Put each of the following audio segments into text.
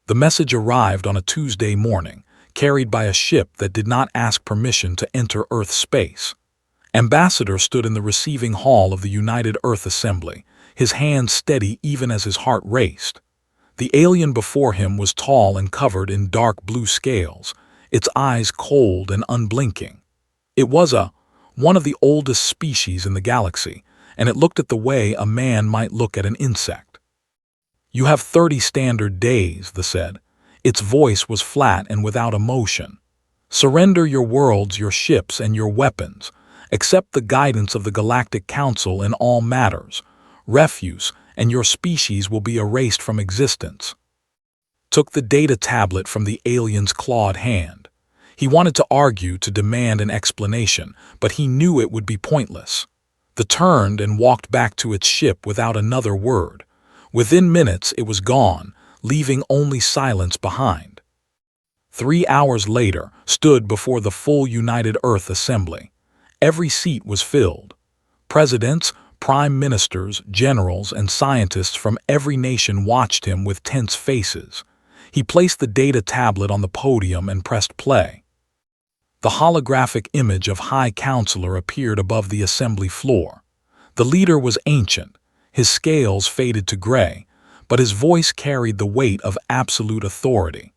The message arrived on a Tuesday morning, carried by a ship that did not ask permission to enter Earth space. Ambassador stood in the receiving hall of the United Earth Assembly, his hands steady even as his heart raced. The alien before him was tall and covered in dark blue scales, its eyes cold and unblinking. It was one of the oldest species in the galaxy, and it looked at the way a man might look at an insect. "You have 30 standard days," the said. Its voice was flat and without emotion. "Surrender your worlds, your ships, and your weapons. Accept the guidance of the Galactic Council in all matters. Refuse, and your species will be erased from existence." Took the data tablet from the alien's clawed hand. He wanted to argue, to demand an explanation, but he knew it would be pointless. The turned and walked back to its ship without another word. Within minutes it was gone, leaving only silence behind. 3 hours later, stood before the full United Earth Assembly. Every seat was filled. Presidents, prime ministers, generals, and scientists from every nation watched him with tense faces. He placed the data tablet on the podium and pressed play. The holographic image of High Counselor appeared above the assembly floor. The leader was ancient, his scales faded to gray, but his voice carried the weight of absolute authority.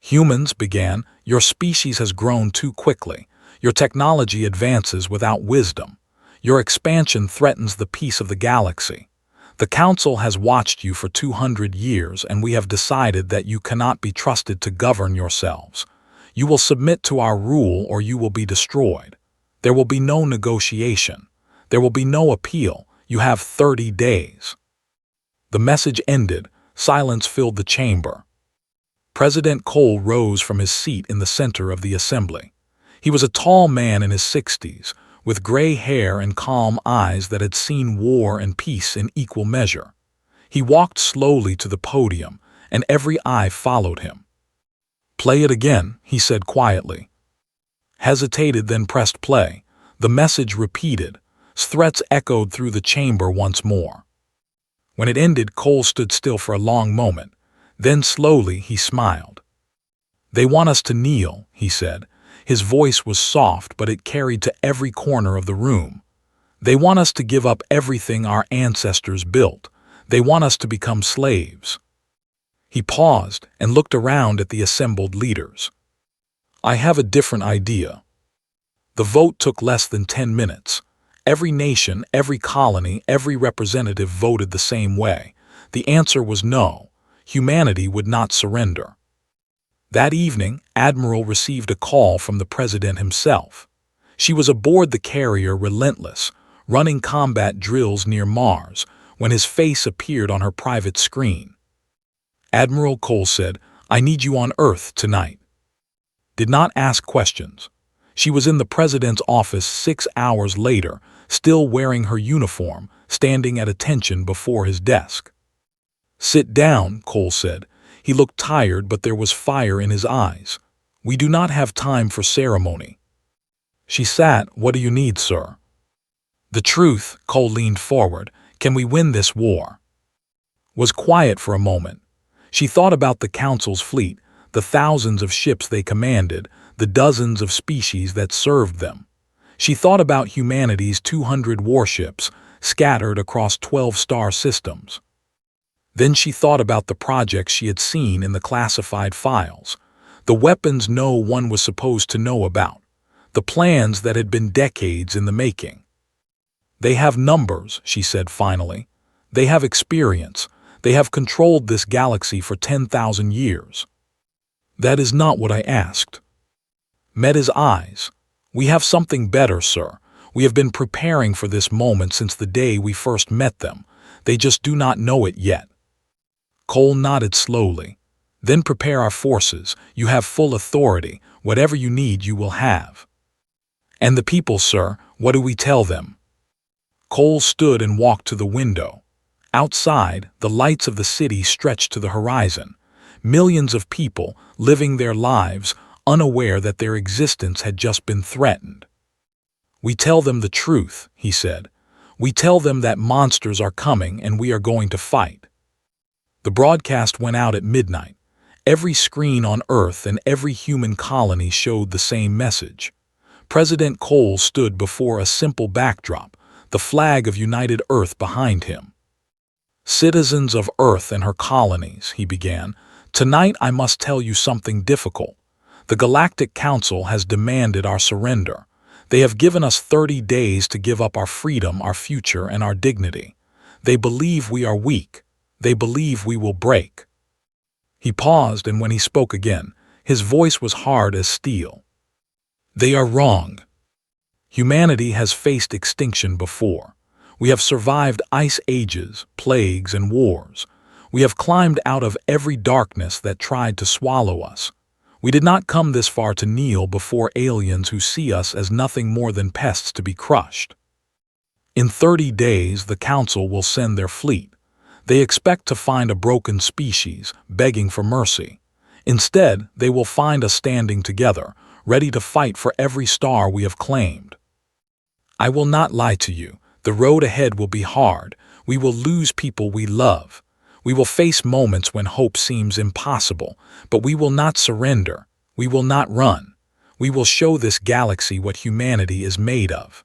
"Humans," began, "your species has grown too quickly. Your technology advances without wisdom. Your expansion threatens the peace of the galaxy. The Council has watched you for 200 years, and we have decided that you cannot be trusted to govern yourselves. You will submit to our rule or you will be destroyed. There will be no negotiation. There will be no appeal. You have 30 days. The message ended. Silence filled the chamber. President Cole rose from his seat in the center of the assembly. He was a tall man in his 60s, with gray hair and calm eyes that had seen war and peace in equal measure. He walked slowly to the podium, and every eye followed him. "Play it again," he said quietly. Hesitated, then pressed play. The message repeated. Threats echoed through the chamber once more. When it ended, Cole stood still for a long moment. Then slowly he smiled. "They want us to kneel," he said. His voice was soft, but it carried to every corner of the room. "They want us to give up everything our ancestors built. They want us to become slaves." He paused and looked around at the assembled leaders. "I have a different idea." The vote took less than 10 minutes. Every nation, every colony, every representative voted the same way. The answer was no. Humanity would not surrender. That evening, Admiral received a call from the President himself. She was aboard the carrier Relentless, running combat drills near Mars, when his face appeared on her private screen. Admiral Cole said, "I need you on Earth tonight." Did not ask questions. She was in the President's office 6 hours later, still wearing her uniform, standing at attention before his desk. "Sit down," Cole said. He looked tired, but there was fire in his eyes. "We do not have time for ceremony." She sat. "What do you need, sir?" "The truth." Cole leaned forward. "Can we win this war?" Was quiet for a moment. She thought about the Council's fleet, the thousands of ships they commanded, the dozens of species that served them. She thought about humanity's 200 warships, scattered across 12 star systems. Then she thought about the projects she had seen in the classified files, the weapons no one was supposed to know about, the plans that had been decades in the making. "They have numbers," she said finally. "They have experience. They have controlled this galaxy for 10,000 years. "That is not what I asked." Met his eyes. "We have something better, sir. We have been preparing for this moment since the day we first met them. They just do not know it yet." Cole nodded slowly. "Then prepare our forces. You have full authority. Whatever you need, you will have." "And the people, sir, what do we tell them?" Cole stood and walked to the window. Outside, the lights of the city stretched to the horizon. Millions of people living their lives, unaware that their existence had just been threatened. "We tell them the truth," he said. "We tell them that monsters are coming and we are going to fight." The broadcast went out at midnight. Every screen on Earth and every human colony showed the same message. President Cole stood before a simple backdrop, the flag of United Earth behind him. "Citizens of Earth and her colonies," he began, "tonight I must tell you something difficult. The Galactic Council has demanded our surrender. They have given us 30 days to give up our freedom, our future, and our dignity. They believe we are weak. They believe we will break." He paused, and when he spoke again, his voice was hard as steel. "They are wrong. Humanity has faced extinction before. We have survived ice ages, plagues, and wars. We have climbed out of every darkness that tried to swallow us. We did not come this far to kneel before aliens who see us as nothing more than pests to be crushed. In 30 days, the Council will send their fleet. They expect to find a broken species, begging for mercy. Instead, they will find us standing together, ready to fight for every star we have claimed. I will not lie to you. The road ahead will be hard. We will lose people we love. We will face moments when hope seems impossible, but we will not surrender. We will not run. We will show this galaxy what humanity is made of.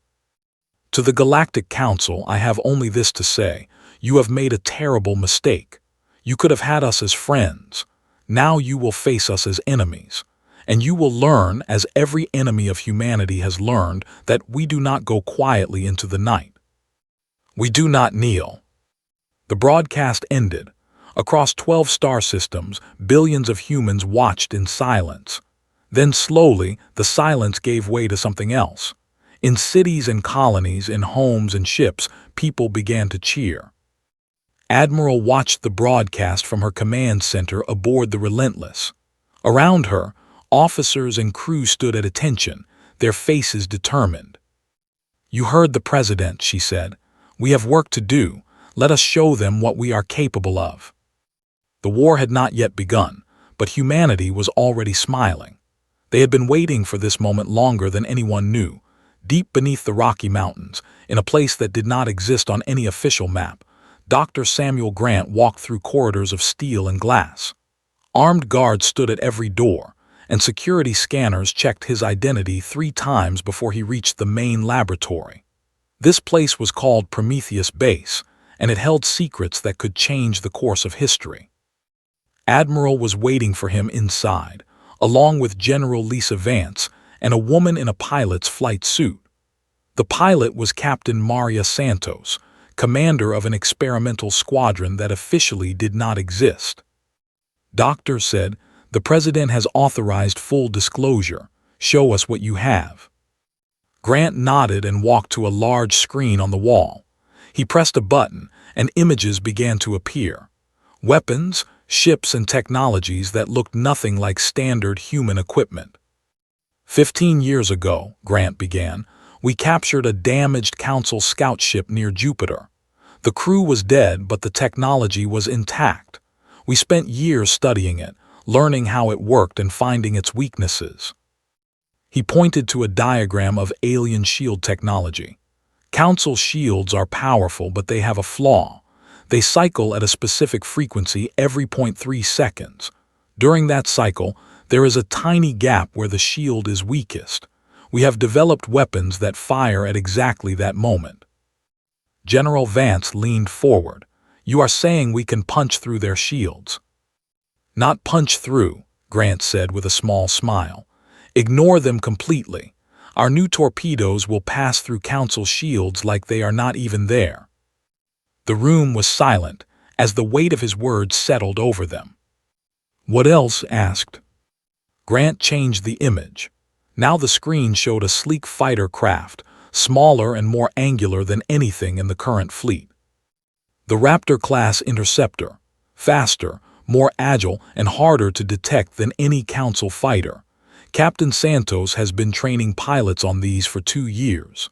To the Galactic Council, I have only this to say: you have made a terrible mistake. You could have had us as friends. Now you will face us as enemies. And you will learn, as every enemy of humanity has learned, that we do not go quietly into the night. We do not kneel. The broadcast ended. Across 12 star systems, billions of humans watched in silence. Then slowly, the silence gave way to something else. In cities and colonies, in homes and ships, people began to cheer. Admiral watched the broadcast from her command center aboard the Relentless. Around her, officers and crew stood at attention, their faces determined. "You heard the President," she said. "We have work to do. Let us show them what we are capable of." The war had not yet begun, but humanity was already smiling. They had been waiting for this moment longer than anyone knew. Deep beneath the Rocky Mountains, in a place that did not exist on any official map, Dr. Samuel Grant walked through corridors of steel and glass. Armed guards stood at every door, and security scanners checked his identity 3 times before he reached the main laboratory. This place was called Prometheus Base, and it held secrets that could change the course of history. Admiral was waiting for him inside, along with General Lisa Vance and a woman in a pilot's flight suit. The pilot was Captain Maria Santos, commander of an experimental squadron that officially did not exist. "Doctor," said, "the President has authorized full disclosure. Show us what you have." Grant nodded and walked to a large screen on the wall. He pressed a button, and images began to appear. Weapons, ships, and technologies that looked nothing like standard human equipment. 15 years ago, Grant began, we captured a damaged Council scout ship near Jupiter. The crew was dead, but the technology was intact. We spent years studying it, learning how it worked and finding its weaknesses. He pointed to a diagram of alien shield technology. Council shields are powerful, but they have a flaw. They cycle at a specific frequency every 0.3 seconds. During that cycle, there is a tiny gap where the shield is weakest. We have developed weapons that fire at exactly that moment. General Vance leaned forward. "You are saying we can punch through their shields?" "Not punch through," Grant said with a small smile. "Ignore them completely. Our new torpedoes will pass through Council shields like they are not even there." The room was silent, as the weight of his words settled over them. "What else?" asked. Grant changed the image. Now the screen showed a sleek fighter craft, smaller and more angular than anything in the current fleet. The Raptor-class interceptor, faster, more agile, and harder to detect than any Council fighter. Captain Santos has been training pilots on these for 2 years.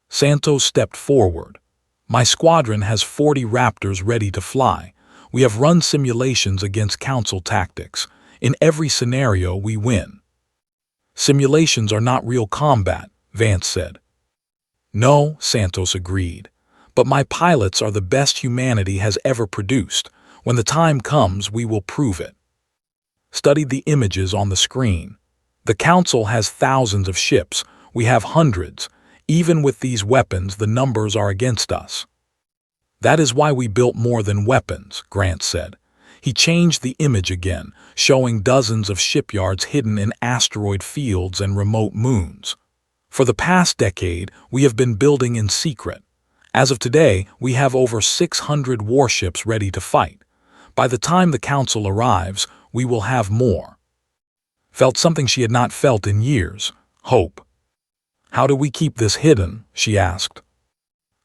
Santos stepped forward. "My squadron has 40 Raptors ready to fly. We have run simulations against Council tactics. In every scenario, we win." "Simulations are not real combat," Vance said. "No," Santos agreed. "But my pilots are the best humanity has ever produced. When the time comes, we will prove it." studied the images on the screen. The Council has thousands of ships. We have hundreds. Even with these weapons, the numbers are against us. That is why we built more than weapons, Grant said. He changed the image again, showing dozens of shipyards hidden in asteroid fields and remote moons. For the past decade, we have been building in secret. As of today, we have over 600 warships ready to fight. By the time the Council arrives, we will have more. Felt something she had not felt in years: hope. How do we keep this hidden? She asked.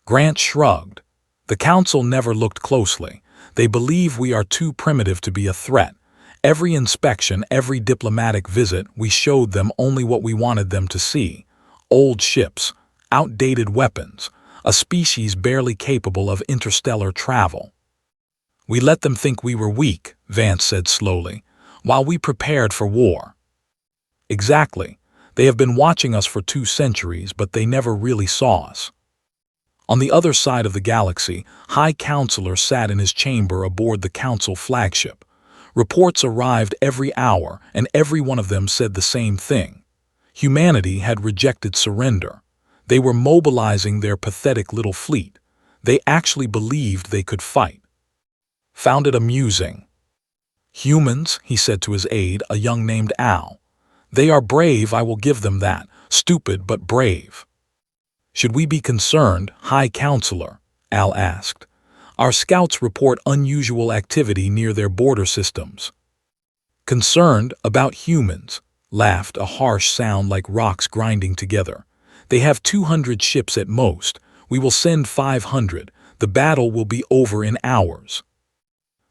Grant shrugged. The Council never looked closely. They believe we are too primitive to be a threat. Every inspection, every diplomatic visit, we showed them only what we wanted them to see: old ships, outdated weapons, a species barely capable of interstellar travel. We let them think we were weak, Vance said slowly, while we prepared for war. Exactly. They have been watching us for 2 centuries, but they never really saw us. On the other side of the galaxy, High Counselor sat in his chamber aboard the Council flagship. Reports arrived every hour, and every one of them said the same thing. Humanity had rejected surrender. They were mobilizing their pathetic little fleet. They actually believed they could fight. Found it amusing. Humans, he said to his aide, a young named Al. They are brave, I will give them that. Stupid, but brave. Should we be concerned, High Counselor? Al asked. Our scouts report unusual activity near their border systems. Concerned about humans, laughed a harsh sound like rocks grinding together. They have 200 ships at most. We will send 500. The battle will be over in hours.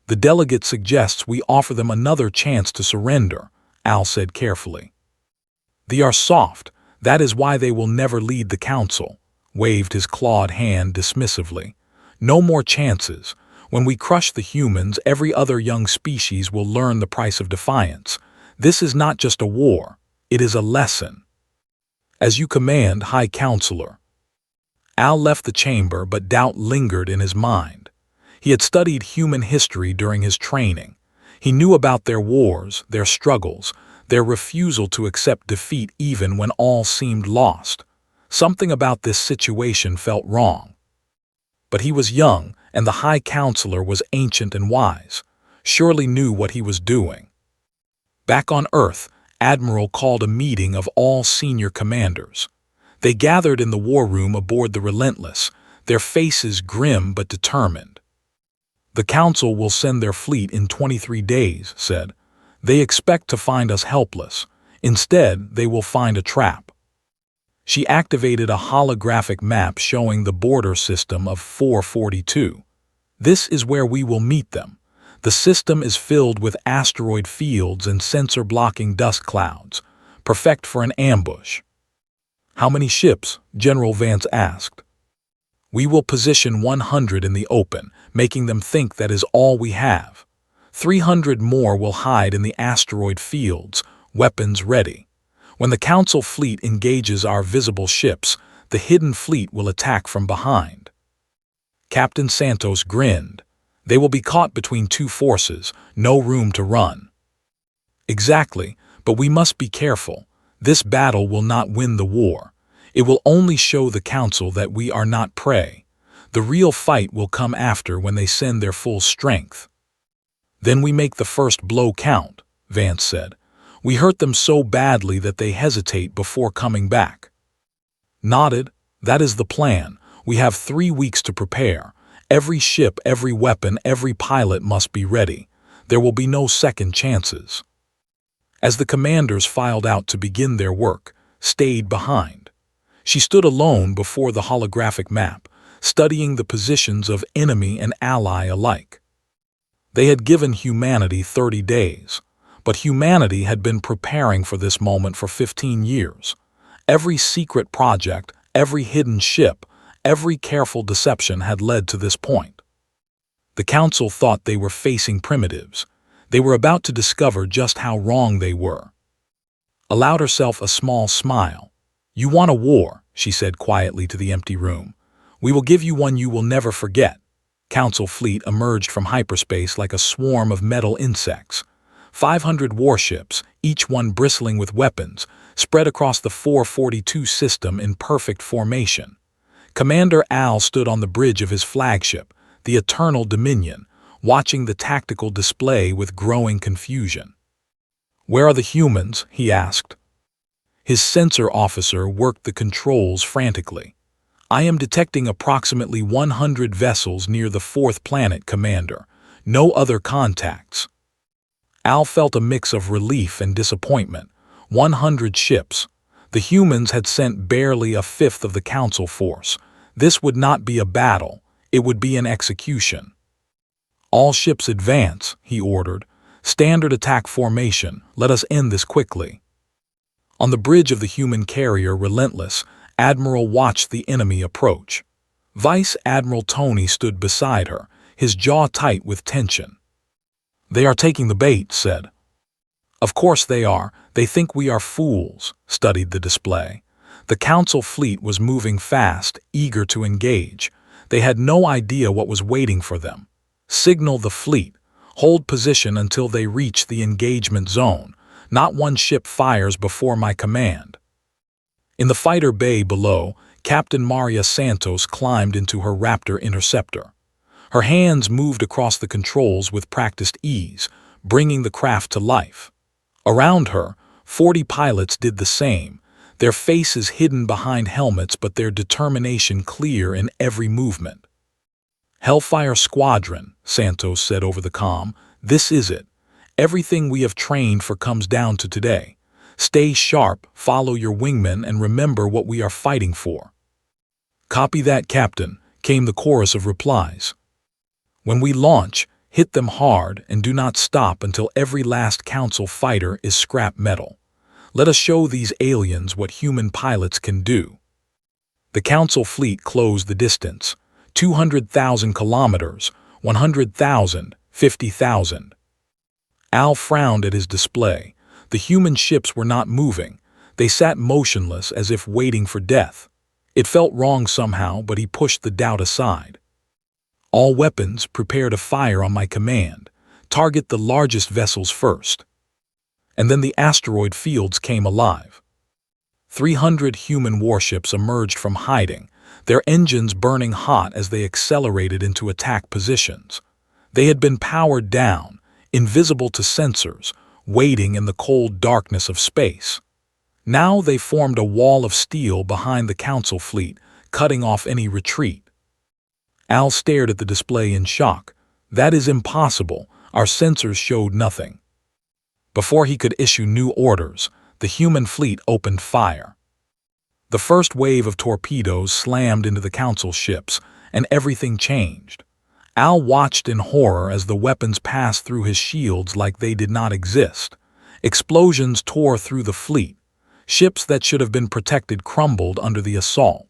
The delegate suggests we offer them another chance to surrender, Al said carefully. They are soft. That is why they will never lead the Council, waved his clawed hand dismissively. No more chances. When we crush the humans, every other young species will learn the price of defiance. This is not just a war. It is a lesson. As you command, High Counselor. Al left the chamber, but doubt lingered in his mind. He had studied human history during his training. He knew about their wars, their struggles, their refusal to accept defeat even when all seemed lost. Something about this situation felt wrong. But he was young, and the High Counselor was ancient and wise, surely knew what he was doing. Back on Earth, Admiral called a meeting of all senior commanders. They gathered in the war room aboard the Relentless, their faces grim but determined. The Council will send their fleet in 23 days, said. They expect to find us helpless. Instead, they will find a trap. She activated a holographic map showing the border system of 442. This is where we will meet them. The system is filled with asteroid fields and sensor-blocking dust clouds, perfect for an ambush. How many ships? General Vance asked. We will position 100 in the open, making them think that is all we have. 300 more will hide in the asteroid fields, weapons ready. When the Council fleet engages our visible ships, the hidden fleet will attack from behind. Captain Santos grinned. They will be caught between 2 forces, no room to run. Exactly, but we must be careful. This battle will not win the war. It will only show the Council that we are not prey. The real fight will come after, when they send their full strength. Then we make the first blow count, Vance said. We hurt them so badly that they hesitate before coming back. Nodded. That is the plan. We have 3 weeks to prepare. Every ship, every weapon, every pilot must be ready. There will be no second chances. As the commanders filed out to begin their work, stayed behind. She stood alone before the holographic map, studying the positions of enemy and ally alike. They had given humanity 30 days, but humanity had been preparing for this moment for 15 years. Every secret project, every hidden ship, every careful deception had led to this point. The Council thought they were facing primitives. They were about to discover just how wrong they were. Allowed herself a small smile. You want a war, she said quietly to the empty room. We will give you one you will never forget. Council fleet emerged from hyperspace like a swarm of metal insects. 500 warships, each one bristling with weapons, spread across the 442 system in perfect formation. Commander Al stood on the bridge of his flagship, the Eternal Dominion, watching the tactical display with growing confusion. "Where are the humans?" he asked. His sensor officer worked the controls frantically. "I am detecting approximately 100 vessels near the fourth planet, Commander. No other contacts." Al felt a mix of relief and disappointment. 100 ships. The humans had sent barely a fifth of the Council force. This would not be a battle, it would be an execution. "All ships advance," he ordered. "Standard attack formation, let us end this quickly." On the bridge of the human carrier Relentless, Admiral watched the enemy approach. Vice Admiral Tony stood beside her, his jaw tight with tension. "They are taking the bait," said. "Of course they are. They think we are fools," studied the display. The Council fleet was moving fast, eager to engage. They had no idea what was waiting for them. "Signal the fleet. Hold position until they reach the engagement zone. Not one ship fires before my command." In the fighter bay below, Captain Maria Santos climbed into her Raptor interceptor. Her hands moved across the controls with practiced ease, bringing the craft to life. Around her, 40 pilots did the same, their faces hidden behind helmets but their determination clear in every movement. "Hellfire Squadron," Santos said over the comm, "this is it. Everything we have trained for comes down to today. Stay sharp, follow your wingmen, and remember what we are fighting for." "Copy that, Captain," came the chorus of replies. "When we launch, hit them hard and do not stop until every last Council fighter is scrap metal. Let us show these aliens what human pilots can do." The Council fleet closed the distance. 200,000 kilometers, 100,000, 50,000. Al frowned at his display. The human ships were not moving. They sat motionless as if waiting for death. It felt wrong somehow, but he pushed the doubt aside. "All weapons, prepare to fire on my command. Target the largest vessels first." And then the asteroid fields came alive. 300 human warships emerged from hiding, their engines burning hot as they accelerated into attack positions. They had been powered down, invisible to sensors, waiting in the cold darkness of space. Now they formed a wall of steel behind the Council fleet, cutting off any retreat. Al stared at the display in shock. "That is impossible. Our sensors showed nothing." Before he could issue new orders, the human fleet opened fire. The first wave of torpedoes slammed into the Council ships, and everything changed. Al watched in horror as the weapons passed through his shields like they did not exist. Explosions tore through the fleet. Ships that should have been protected crumbled under the assault.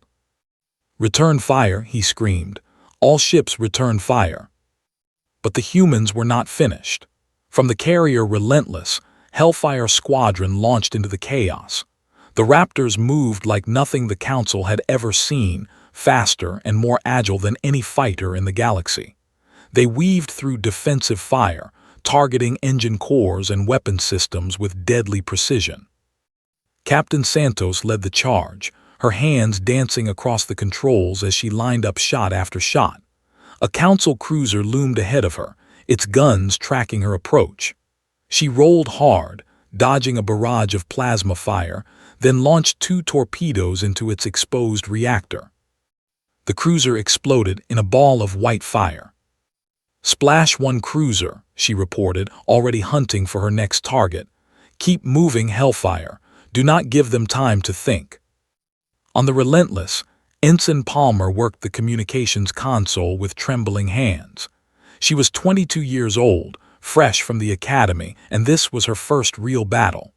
"Return fire," he screamed. "All ships return fire." But the humans were not finished. From the carrier Relentless, Hellfire Squadron launched into the chaos. The Raptors moved like nothing the Council had ever seen, faster and more agile than any fighter in the galaxy. They weaved through defensive fire, targeting engine cores and weapon systems with deadly precision. Captain Santos led the charge, her hands dancing across the controls as she lined up shot after shot. A Council cruiser loomed ahead of her, its guns tracking her approach. She rolled hard, dodging a barrage of plasma fire, then launched 2 torpedoes into its exposed reactor. The cruiser exploded in a ball of white fire. "Splash 1 cruiser," she reported, already hunting for her next target. "Keep moving, Hellfire. Do not give them time to think." On the Relentless, Ensign Palmer worked the communications console with trembling hands. She was 22 years old, fresh from the academy, and this was her first real battle.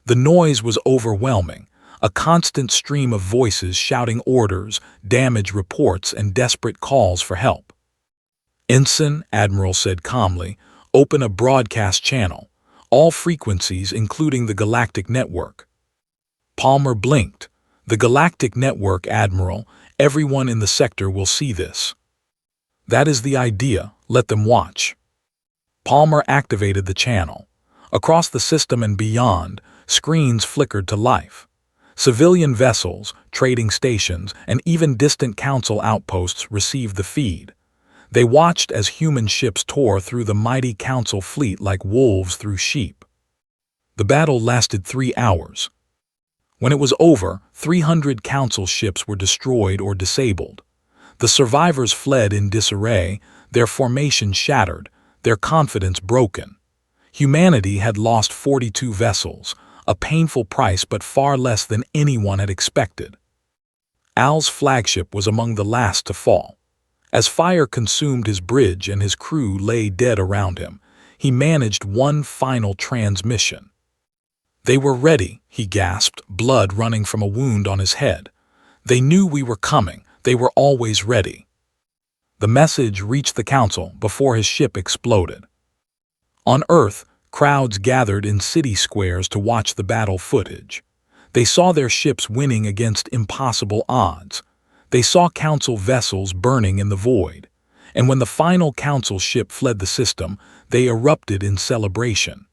The noise was overwhelming, a constant stream of voices shouting orders, damage reports, and desperate calls for help. "Ensign," Admiral said calmly, "open a broadcast channel. All frequencies, including the Galactic Network." Palmer blinked. "The Galactic Network, Admiral. Everyone in the sector will see this." "That is the idea. Let them watch." Palmer activated the channel. Across the system and beyond, screens flickered to life. Civilian vessels, trading stations, and even distant council outposts received the feed. They watched as human ships tore through the mighty council fleet like wolves through sheep. The battle lasted 3 hours. When it was over, 300 council ships were destroyed or disabled. The survivors fled in disarray, their formation shattered, their confidence broken. Humanity had lost 42 vessels, a painful price but far less than anyone had expected. Al's flagship was among the last to fall. As fire consumed his bridge and his crew lay dead around him, he managed one final transmission. "They were ready," he gasped, blood running from a wound on his head. "They knew we were coming. They were always ready." The message reached the council before his ship exploded. On Earth, crowds gathered in city squares to watch the battle footage. They saw their ships winning against impossible odds. They saw council vessels burning in the void. And when the final council ship fled the system, they erupted in celebration.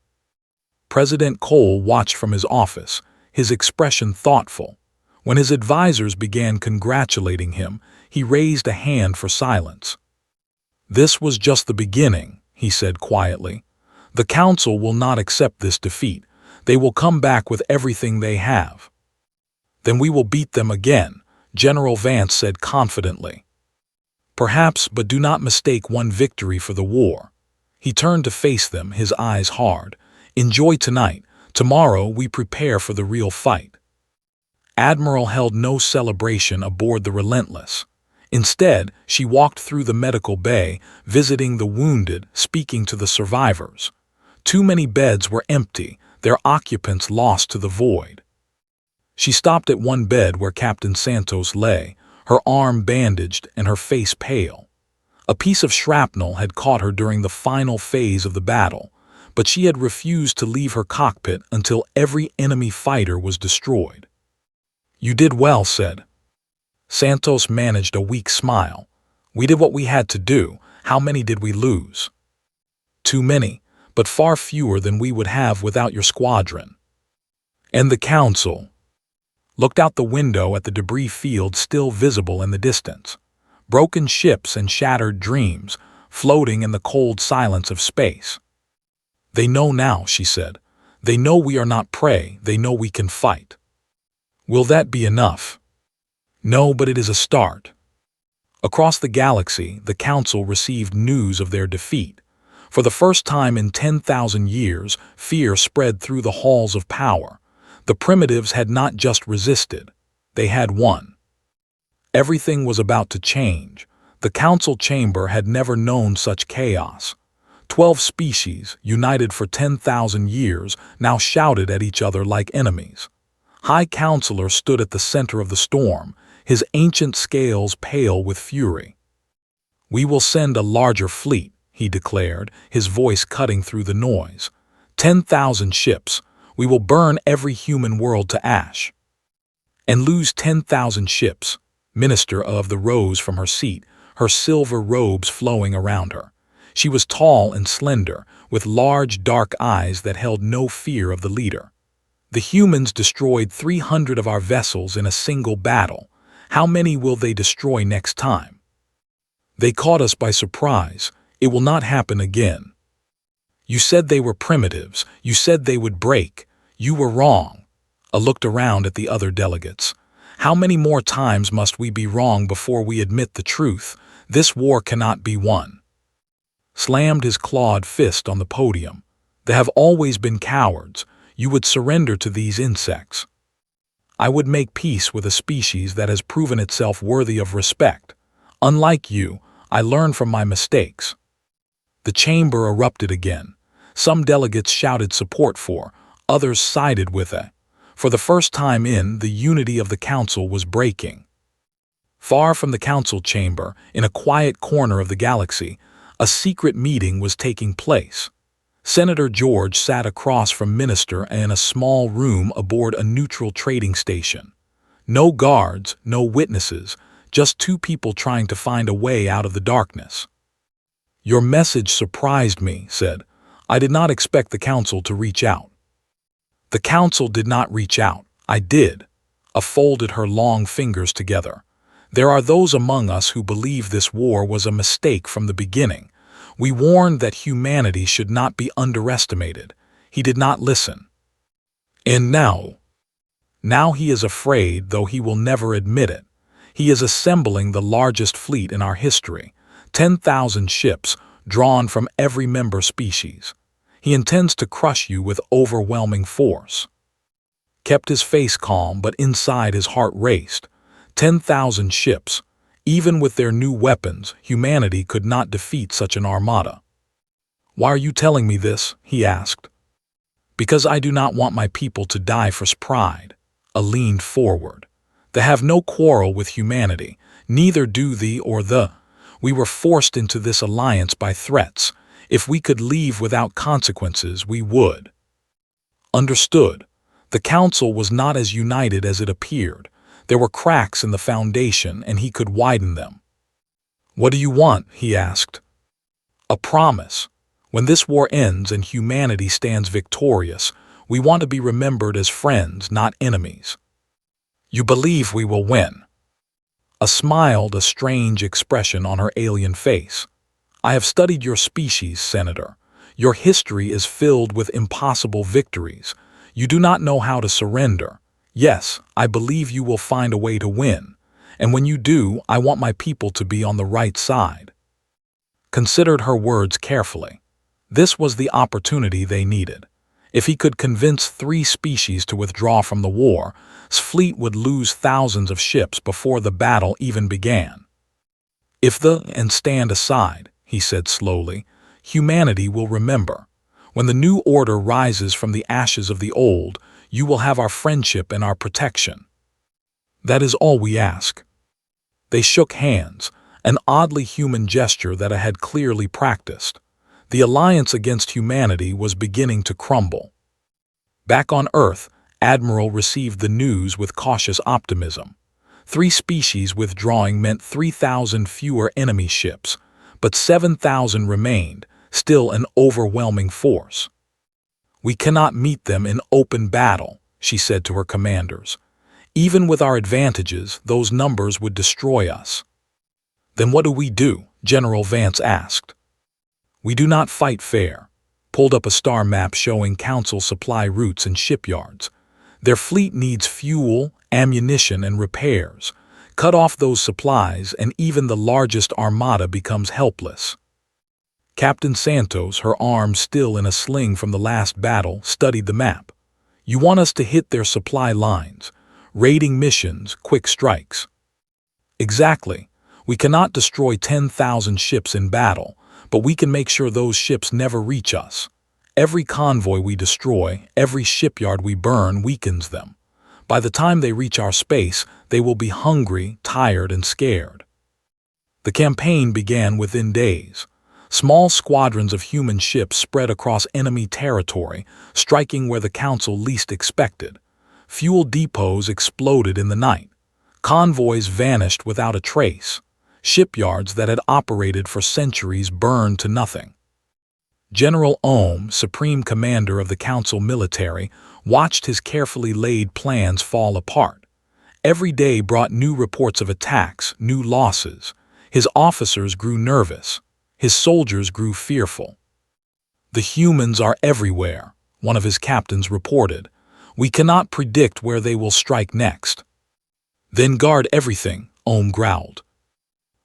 President Cole watched from his office, his expression thoughtful. When his advisors began congratulating him, he raised a hand for silence. "This was just the beginning," he said quietly. "The Council will not accept this defeat. They will come back with everything they have." "Then we will beat them again," General Vance said confidently. "Perhaps, but do not mistake one victory for the war." He turned to face them, his eyes hard. "Enjoy tonight. Tomorrow we prepare for the real fight." Admiral held no celebration aboard the Relentless. Instead, she walked through the medical bay, visiting the wounded, speaking to the survivors. Too many beds were empty, their occupants lost to the void. She stopped at one bed where Captain Santos lay, her arm bandaged and her face pale. A piece of shrapnel had caught her during the final phase of the battle, but she had refused to leave her cockpit until every enemy fighter was destroyed. "You did well," said. Santos managed a weak smile. "We did what we had to do. How many did we lose?" "Too many, but far fewer than we would have without your squadron." "And the Council?" Looked out the window at the debris field still visible in the distance. Broken ships and shattered dreams, floating in the cold silence of space. "They know now," she said. "They know we are not prey. They know we can fight." "Will that be enough?" "No, but it is a start." Across the galaxy, the Council received news of their defeat. For the first time in 10,000 years, fear spread through the halls of power. The primitives had not just resisted, they had won. Everything was about to change. The Council chamber had never known such chaos. 12 species, united for 10,000 years, now shouted at each other like enemies. High Counselor stood at the center of the storm, his ancient scales pale with fury. "We will send a larger fleet," he declared, his voice cutting through the noise. 10,000 ships. We will burn every human world to ash." "And lose 10,000 ships." Minister of the rose from her seat, her silver robes flowing around her. She was tall and slender, with large dark eyes that held no fear of the leader. "The humans destroyed 300 of our vessels in a single battle. How many will they destroy next time?" "They caught us by surprise. It will not happen again." "You said they were primitives. You said they would break. You were wrong." I looked around at the other delegates. "How many more times must we be wrong before we admit the truth? This war cannot be won." Slammed his clawed fist on the podium. "They have always been cowards. You would surrender to these insects." "I would make peace with a species that has proven itself worthy of respect. Unlike you, I learn from my mistakes." The chamber erupted again. Some delegates shouted support for, others sided with a. For the first time the unity of the Council was breaking. Far from the Council chamber, in a quiet corner of the galaxy, a secret meeting was taking place. Senator George sat across from Minister in a small room aboard a neutral trading station. No guards, no witnesses, just two people trying to find a way out of the darkness. "Your message surprised me," said. I did not expect the council to reach out. The council did not reach out. I did. A folded her long fingers together. There are those among us who believe this war was a mistake from the beginning. We warned that humanity should not be underestimated. He did not listen. And now he is afraid, though he will never admit it. He is assembling the largest fleet in our history, 10,000 ships drawn from every member species. He intends to crush you with overwhelming force. Kept his face calm, but inside his heart raced. 10,000 ships. Even with their new weapons, humanity could not defeat such an armada. Why are you telling me this? He asked. Because I do not want my people to die for pride. A leaned forward. They have no quarrel with humanity, neither do thee or the. We were forced into this alliance by threats. If we could leave without consequences, we would. Understood. The council was not as united as it appeared. There were cracks in the foundation, and he could widen them. What do you want? He asked. A promise. When this war ends and humanity stands victorious, we want to be remembered as friends, not enemies. You believe we will win? Smiled a strange expression on her alien face. I have studied your species, Senator. Your history is filled with impossible victories. You do not know how to surrender. Yes, I believe you will find a way to win. And when you do, I want my people to be on the right side. Considered her words carefully. This was the opportunity they needed. If he could convince 3 species to withdraw from the war, his fleet would lose thousands of ships before the battle even began. And stand aside, he said slowly, humanity will remember. When the new order rises from the ashes of the old, you will have our friendship and our protection. That is all we ask. They shook hands, an oddly human gesture that I had clearly practiced. The alliance against humanity was beginning to crumble. Back on Earth, Admiral received the news with cautious optimism. 3 species withdrawing meant 3,000 fewer enemy ships, but 7,000 remained, still an overwhelming force. We cannot meet them in open battle, she said to her commanders. Even with our advantages, those numbers would destroy us. Then what do we do? General Vance asked. We do not fight fair. Pulled up a star map showing council supply routes and shipyards. Their fleet needs fuel, ammunition, and repairs. Cut off those supplies, and even the largest armada becomes helpless. Captain Santos, her arm still in a sling from the last battle, studied the map. You want us to hit their supply lines. Raiding missions, quick strikes. Exactly. We cannot destroy 10,000 ships in battle, but we can make sure those ships never reach us. Every convoy we destroy, every shipyard we burn weakens them. By the time they reach our space, they will be hungry, tired, and scared. The campaign began within days. Small squadrons of human ships spread across enemy territory, striking where the council least expected. Fuel depots exploded in the night. Convoys vanished without a trace. Shipyards that had operated for centuries burned to nothing. General Ohm, supreme commander of the council military, watched his carefully laid plans fall apart. Every day brought new reports of attacks, new losses. His officers grew nervous. His soldiers grew fearful. The humans are everywhere, one of his captains reported. We cannot predict where they will strike next. Then guard everything, Ohm growled.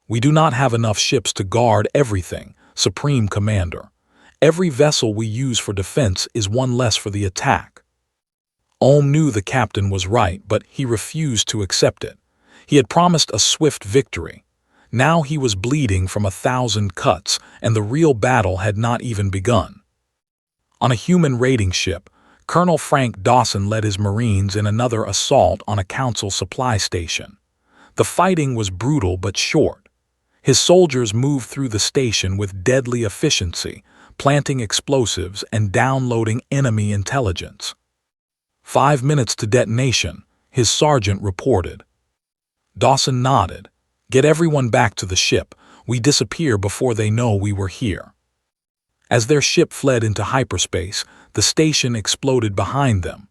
We do not have enough ships to guard everything, Supreme Commander. Every vessel we use for defense is one less for the attack. Ohm knew the captain was right, but he refused to accept it. He had promised a swift victory. Now he was bleeding from 1,000 cuts, and the real battle had not even begun. On a human raiding ship, Colonel Frank Dawson led his Marines in another assault on a council supply station. The fighting was brutal but short. His soldiers moved through the station with deadly efficiency, planting explosives and downloading enemy intelligence. 5 minutes to detonation, his sergeant reported. Dawson nodded. Get everyone back to the ship. We disappear before they know we were here. As their ship fled into hyperspace, the station exploded behind them.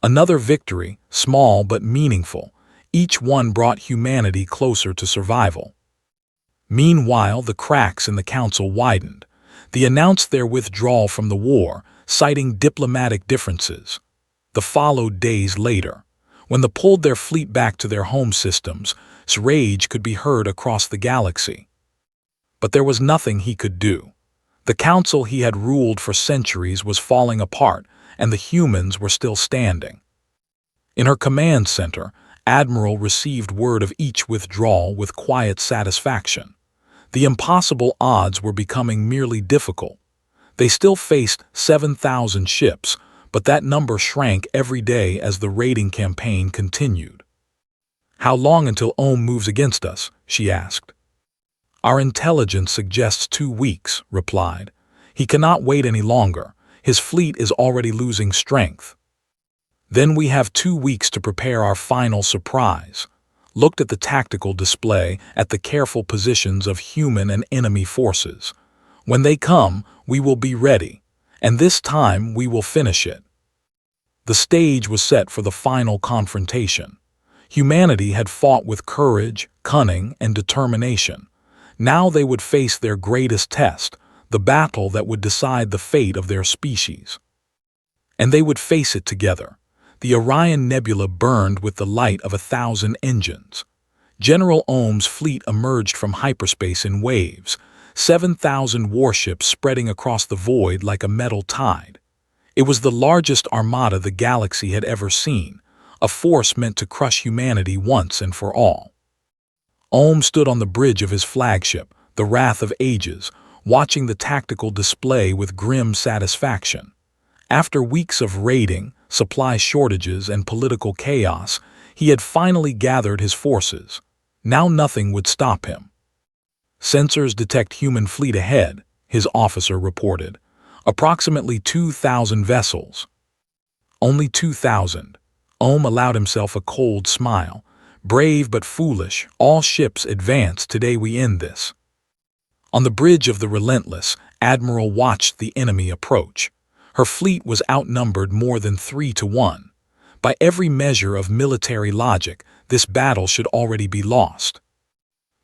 Another victory, small but meaningful. Each one brought humanity closer to survival. Meanwhile, the cracks in the council widened. They announced their withdrawal from the war, citing diplomatic differences. The followed days later, when they pulled their fleet back to their home systems, rage could be heard across the galaxy. But there was nothing he could do. The council he had ruled for centuries was falling apart, and the humans were still standing. In her command center, Admiral received word of each withdrawal with quiet satisfaction. The impossible odds were becoming merely difficult. They still faced 7,000 ships, but that number shrank every day as the raiding campaign continued. "How long until Ohm moves against us?" she asked. "Our intelligence suggests 2 weeks," replied. "He cannot wait any longer. His fleet is already losing strength." "Then we have 2 weeks to prepare our final surprise." Looked at the tactical display, at the careful positions of human and enemy forces. "When they come, we will be ready, and this time we will finish it." The stage was set for the final confrontation. Humanity had fought with courage, cunning, and determination. Now they would face their greatest test, the battle that would decide the fate of their species. And they would face it together. The Orion Nebula burned with the light of 1,000 engines. General Ohm's fleet emerged from hyperspace in waves, 7,000 warships spreading across the void like a metal tide. It was the largest armada the galaxy had ever seen, a force meant to crush humanity once and for all. Ohm stood on the bridge of his flagship, the Wrath of Ages, watching the tactical display with grim satisfaction. After weeks of raiding, supply shortages, and political chaos, he had finally gathered his forces. Now nothing would stop him. "Sensors detect human fleet ahead," his officer reported. "Approximately 2,000 vessels." "Only 2,000. Ohm allowed himself a cold smile. "Brave but foolish. All ships advance. Today we end this." On the bridge of the Relentless, Admiral watched the enemy approach. Her fleet was outnumbered more than 3 to 1. By every measure of military logic, this battle should already be lost.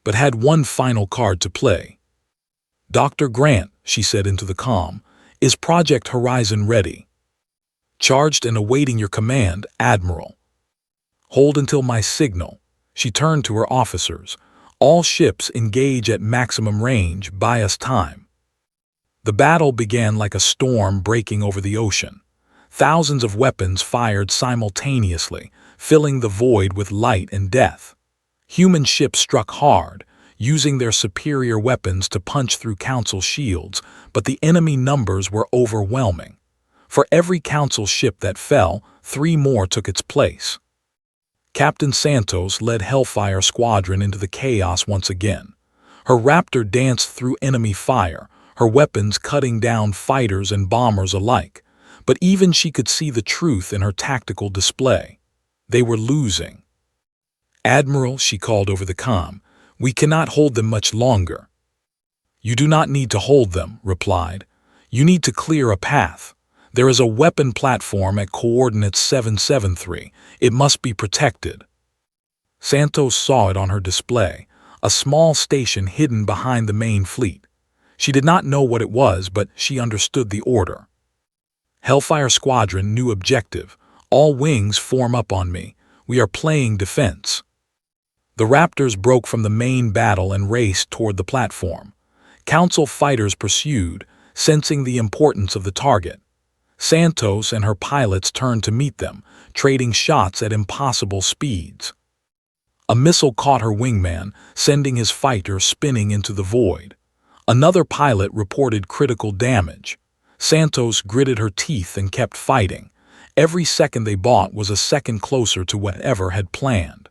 But had one final card to play. "Dr. Grant," she said into the comm, "is Project Horizon ready?" "Charged and awaiting your command, Admiral." "Hold until my signal." She turned to her officers. "All ships engage at maximum range. Buy us time." The battle began like a storm breaking over the ocean. Thousands of weapons fired simultaneously, filling the void with light and death. Human ships struck hard, using their superior weapons to punch through Council shields, but the enemy numbers were overwhelming. For every Council ship that fell, 3 more took its place. Captain Santos led Hellfire Squadron into the chaos once again. Her Raptor danced through enemy fire, her weapons cutting down fighters and bombers alike. But even she could see the truth in her tactical display. They were losing. "Admiral," she called over the comm, "we cannot hold them much longer." "You do not need to hold them," replied. "You need to clear a path. There is a weapon platform at coordinates 773. It must be protected." Santos saw it on her display, a small station hidden behind the main fleet. She did not know what it was, but she understood the order. "Hellfire Squadron, new objective. All wings form up on me. We are playing defense." The Raptors broke from the main battle and raced toward the platform. Council fighters pursued, sensing the importance of the target. Santos and her pilots turned to meet them, trading shots at impossible speeds. A missile caught her wingman, sending his fighter spinning into the void. Another pilot reported critical damage. Santos gritted her teeth and kept fighting. Every second they bought was a second closer to whatever had planned.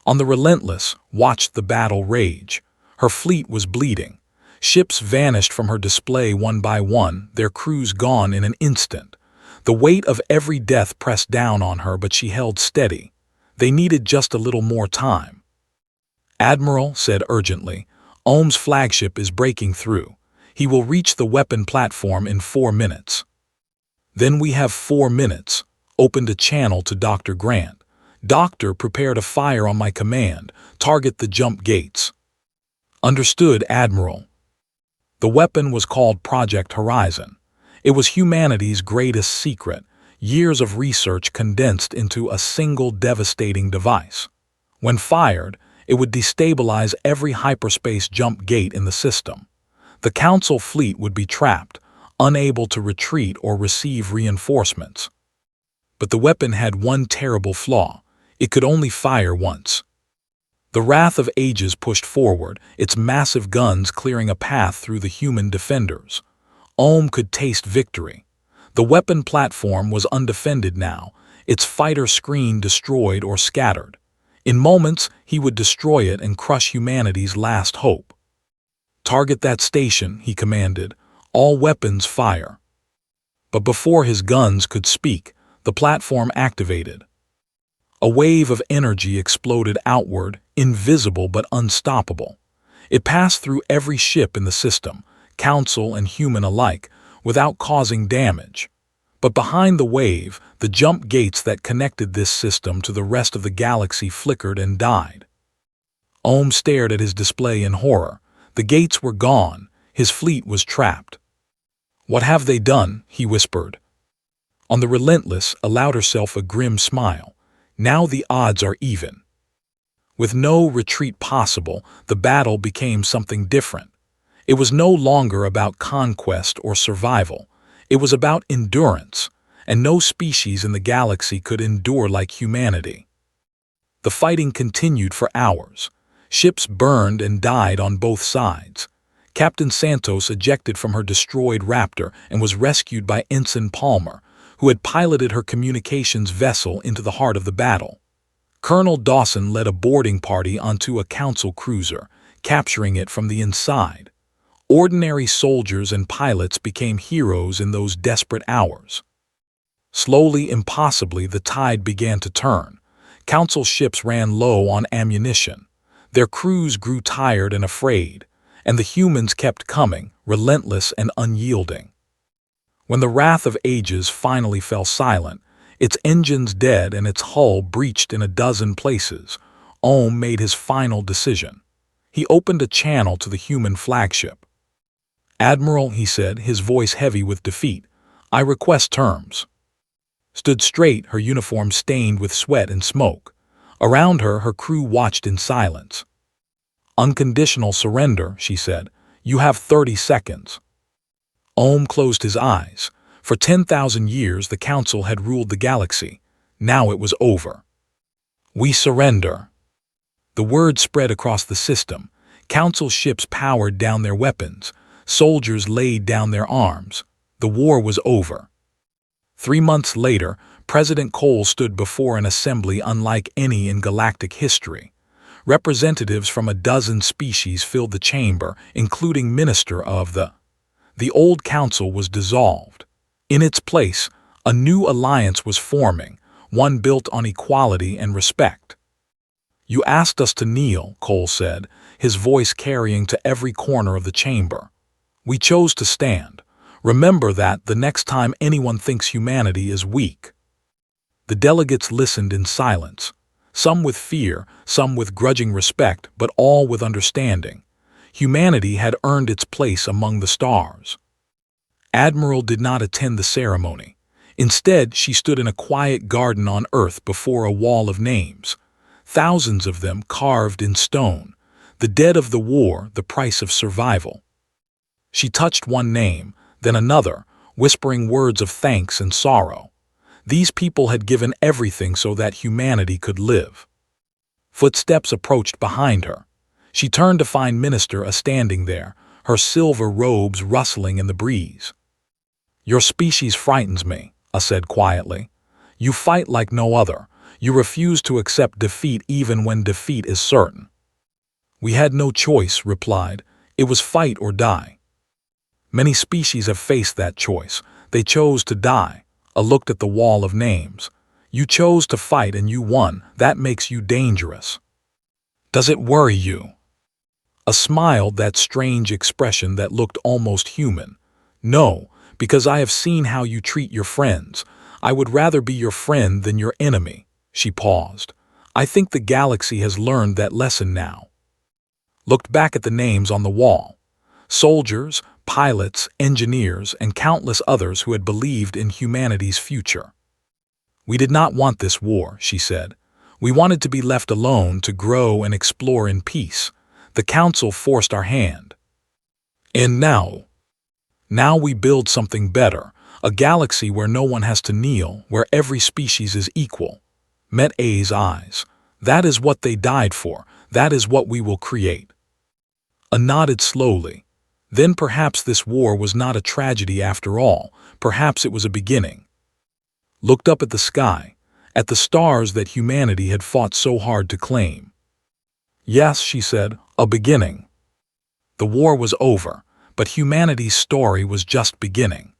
On the Relentless, watched the battle rage. Her fleet was bleeding. Ships vanished from her display one by one, their crews gone in an instant. The weight of every death pressed down on her, but she held steady. They needed just a little more time. "Admiral," said urgently, "Ohm's flagship is breaking through. He will reach the weapon platform in 4 minutes. Then we have 4 minutes. Opened a channel to Dr. Grant. Doctor, prepare to fire on my command. Target the jump gates. Understood, Admiral. The weapon was called Project Horizon. It was humanity's greatest secret, years of research condensed into a single devastating device. When fired, it would destabilize every hyperspace jump gate in the system. The Council fleet would be trapped, unable to retreat or receive reinforcements. But the weapon had one terrible flaw. It could only fire once. The Wrath of Ages pushed forward, its massive guns clearing a path through the human defenders. Ohm could taste victory. The weapon platform was undefended now, its fighter screen destroyed or scattered. In moments, he would destroy it and crush humanity's last hope. Target that station, he commanded. All weapons fire. But before his guns could speak, the platform activated. A wave of energy exploded outward, invisible but unstoppable. It passed through every ship in the system, Council and human alike, without causing damage. But behind the wave, the jump gates that connected this system to the rest of the galaxy flickered and died. Ohm stared at his display in horror. The gates were gone. His fleet was trapped. "What have they done?" he whispered. On the Relentless allowed herself a grim smile. Now the odds are even. With no retreat possible, the battle became something different. It was no longer about conquest or survival. It was about endurance, and no species in the galaxy could endure like humanity. The fighting continued for hours. Ships burned and died on both sides. Captain Santos ejected from her destroyed Raptor and was rescued by Ensign Palmer, who had piloted her communications vessel into the heart of the battle. Colonel Dawson led a boarding party onto a Council cruiser, capturing it from the inside. Ordinary soldiers and pilots became heroes in those desperate hours. Slowly, impossibly, the tide began to turn. Council ships ran low on ammunition. Their crews grew tired and afraid, and the humans kept coming, relentless and unyielding. When the Wrath of Ages finally fell silent, its engines dead and its hull breached in a dozen places, Ohm made his final decision. He opened a channel to the human flagship. "Admiral," he said, his voice heavy with defeat, "I request terms." Stood straight, her uniform stained with sweat and smoke. Around her, her crew watched in silence. "Unconditional surrender," she said. "You have 30 seconds." Ohm closed his eyes. For 10,000 years, the Council had ruled the galaxy. Now it was over. "We surrender." The word spread across the system. Council ships powered down their weapons. Soldiers laid down their arms. The war was over. 3 months later, President Cole stood before an assembly unlike any in galactic history. Representatives from a dozen species filled the chamber, including Minister of the old Council was dissolved. In its place, a new alliance was forming, one built on equality and respect. "You asked us to kneel," Cole said, his voice carrying to every corner of the chamber. "We chose to stand. Remember that the next time anyone thinks humanity is weak." The delegates listened in silence, some with fear, some with grudging respect, but all with understanding. Humanity had earned its place among the stars. Admiral did not attend the ceremony. Instead, she stood in a quiet garden on Earth before a wall of names. Thousands of them carved in stone. The dead of the war, the price of survival. She touched one name, then another, whispering words of thanks and sorrow. These people had given everything so that humanity could live. Footsteps approached behind her. She turned to find Minister standing there, her silver robes rustling in the breeze. "Your species frightens me," said quietly. "You fight like no other. You refuse to accept defeat even when defeat is certain." "We had no choice," replied. "It was fight or die." Many species have faced that choice. They chose to die. Looked at the wall of names. You chose to fight and you won. That makes you dangerous. Does it worry you? A smile, that strange expression that looked almost human. No, because I have seen how you treat your friends. I would rather be your friend than your enemy. She paused. I think the galaxy has learned that lesson now. Looked back at the names on the wall. Soldiers, pilots, engineers, and countless others who had believed in humanity's future. We did not want this war, she said. We wanted to be left alone to grow and explore in peace. The council forced our hand. And now we build something better, a galaxy where no one has to kneel, where every species is equal. Met A's eyes. That is what they died for. That is what we will create. A nodded slowly. Then perhaps this war was not a tragedy after all. Perhaps it was a beginning. Looked up at the sky, at the stars that humanity had fought so hard to claim. Yes, she said, a beginning. The war was over, but humanity's story was just beginning.